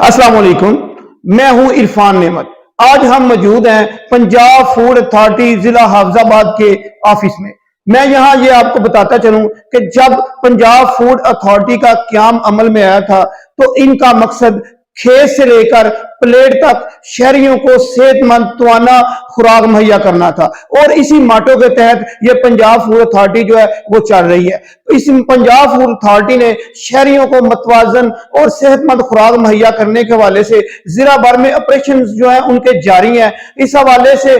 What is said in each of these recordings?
अस्सलाम वालेकुम, मैं हूं इरफान नेमत। आज हम मौजूद हैं पंजाब फूड अथॉरिटी जिला हाफिजाबाद के ऑफिस में। मैं यहां ये आपको बताता चलूं कि जब पंजाब फूड अथॉरिटी का क़याम अमल में आया था तो इनका मकसद खेत से लेकर प्लेट तक शहरियों को सेहतमंद तवाना खुराक मुहैया करना था, और इसी माटो के तहत ये पंजाब फूड अथॉरिटी जो है वो चल रही है। इस पंजाब फूड अथॉरिटी ने शहरियों को मतवाजन और सेहतमंद खुराक मुहैया करने के हवाले से जिला भर में ऑपरेशन जो है उनके जारी हैं। इस हवाले से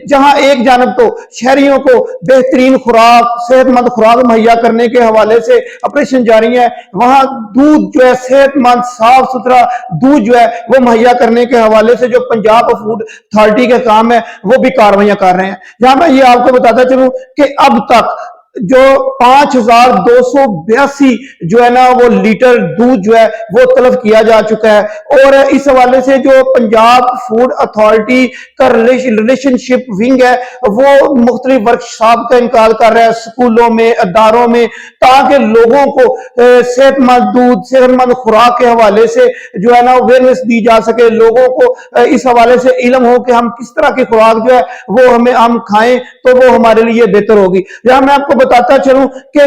जहां एक जानब तो शहरियों को बेहतरीन खुराक सेहतमंद खुराक मुहैया करने के हवाले से ऑपरेशन जारी है, वहां दूध जो है सेहतमंद साफ सुथरा दूध जो है वो मुहैया करने के हवाले से जो पंजाब फूड अथॉरिटी का काम है वो भी कार्रवाइयां कर रहे हैं। जहां मैं ये आपको बताता चलूं कि अब तक जो 5282 जो है ना वो लीटर दूध जो है वो तलब किया जा चुका है, और इस हवाले से जो पंजाब फूड अथॉरिटी का रिलेशनशिप विंग है वो मुख्तलिफ वर्कशॉप का इनकार कर रहा है स्कूलों में, अदारों में, ताकि लोगों को सेहतमंद दूध सेहतमंद खुराक के हवाले से जो है ना अवेयरनेस दी जा सके, लोगों को इस हवाले से इल्म हो कि हम किस तरह की खुराक जो है वो हम खाएं तो वो हमारे लिए बेहतर होगी। जहां मैं आपको बताता चलूं कि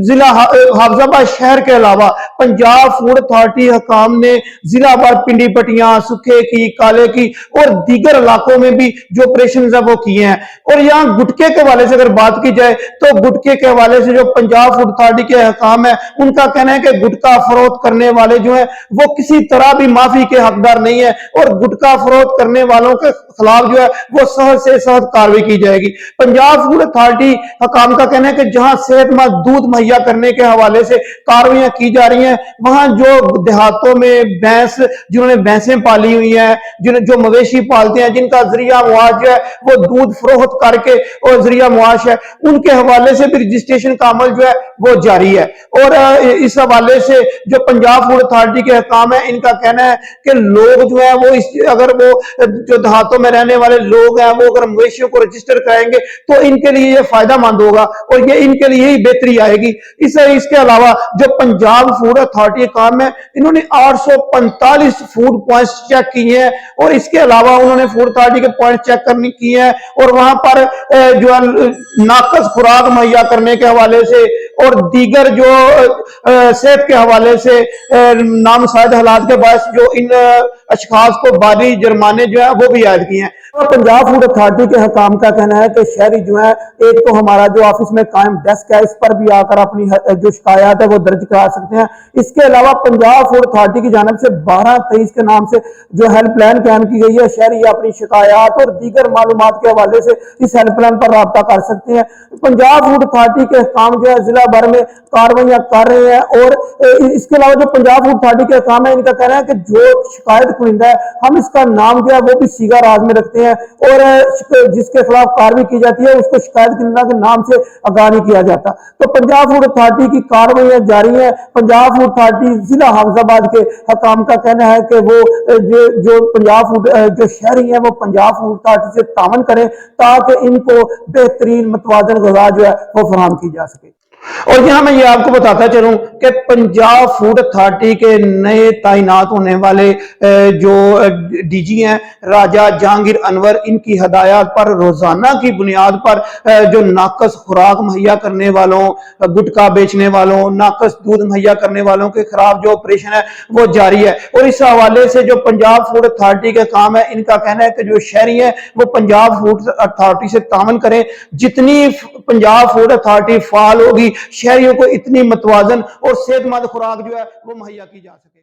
जिला हाफिजाबाद शहर के अलावा पंजाब फूड अथॉरिटी हकाम ने जिला भर पिंडी पट्टियां, सुखे की, काले की और दीगर इलाकों में भी जो ऑपरेशन है वो किए हैं। और यहाँ गुटके के हवाले से अगर बात की जाए तो गुटके के हवाले से जो पंजाब फूड अथॉरिटी के हकाम है उनका कहना है कि गुटका फरोख्त करने वाले जो है वो किसी तरह भी माफी के हकदार नहीं है, और गुटका फरोख्त करने वालों के खिलाफ जो है वो सख्त से सख्त कार्रवाई की जाएगी। पंजाब फूड अथॉरिटी हकाम का कहना है कि जहां सेहतमंद दूध मुहैया करने के हवाले से कार्रवाइयां की जा रही हैं, वहां जो देहातों में भैंस जिन्होंने भैंसें पाली हुई हैं, जो मवेशी पालते हैं, जिनका जरिया मुआश है वो दूध फरोख्त करके और जरिया मुआश है, उनके हवाले से भी रजिस्ट्रेशन का अमल जो है वो जारी है। और इस हवाले से जो पंजाब फूड अथॉरिटी के हकाम है इनका कहना है कि लोग जो है वो अगर वो जो देहातों में रहने वाले लोग हैं वो अगर मवेशियों को रजिस्टर कराएंगे तो इनके लिए ये फायदा मंद होगा और ये इनके लिए ही बेहतरी आएगी। इसके अलावा जो पंजाब फूड अथॉरिटी काम है इन्होंने 845 फूड पॉइंट्स चेक किए हैं, और इसके अलावा उन्होंने फूड अथॉरिटी के पॉइंट चेक करने किए हैं, और वहां पर जो नाकस खुराक मुहैया करने के हवाले से और दीगर जो सेहत के हवाले से नामुसाइद हालात के बायस जो इन अशखास को भारी जुर्माने जो है वो भी आयद किए हैं। तो पंजाब फूड अथॉरिटी के हकाम का कहना है कि शहरी जो है एक तो हमारा जो ऑफिस में कायम डेस्क है इस पर भी आकर अपनी जो शिकायत है वो दर्ज करा सकते हैं। इसके अलावा पंजाब फूड अथॉरिटी की जानिब से 1223 के नाम से जो हेल्पलाइन कायम की गई है, शहरी अपनी शिकायत और दीगर मालूमात के हवाले से इस हेल्पलाइन पर राब्ता कर सकते हैं। पंजाब फूड अथॉरिटी के हकाम जो है जिला भर में कार्रवाइयां कर रहे हैं, और इसके अलावा जो पंजाब फूड अथॉरिटी के हकाम है इनका कहना है कि जो शिकायत कुनिंदा है हम इसका नाम जो है वो भी सीगा राज में रखते हैं, और जिसके खिलाफ कार्रवाई की जाती है उसको शिकायत कुनिंदा के नाम से आगाह नहीं किया जाता। तो पंजाब फूड अथॉरिटी की कार्रवाइयां जारी है। पंजाब फूड अथॉरिटी जिला हाफिजाबाद के हकाम का कहना है कि वो जो पंजाब फूड जो शहरी है वो पंजाब फूड अथॉरिटी से तावन करें ताकि इनको बेहतरीन मतवाजन ग़िज़ा जो है वो फराहम की जा सके। और यहां मैं ये आपको बताता चलूं कि पंजाब फूड अथॉरिटी के नए तैनात होने वाले जो डीजी हैं राजा जहांगीर अनवर, इनकी हदायत पर रोजाना की बुनियाद पर जो नाकस खुराक मुहैया करने वालों, गुटखा बेचने वालों, नाकस दूध मुहैया करने वालों के खिलाफ जो ऑपरेशन है वो जारी है। और इस हवाले से जो पंजाब फूड अथॉरिटी का काम है इनका कहना है कि जो शहरी है वो पंजाब फूड अथॉरिटी से तावन करें। जितनी पंजाब फूड अथॉरिटी फाल होगी शहरियों को इतनी मतवाजन और सेहतमंद खुराक जो है वो मुहैया की जा सके।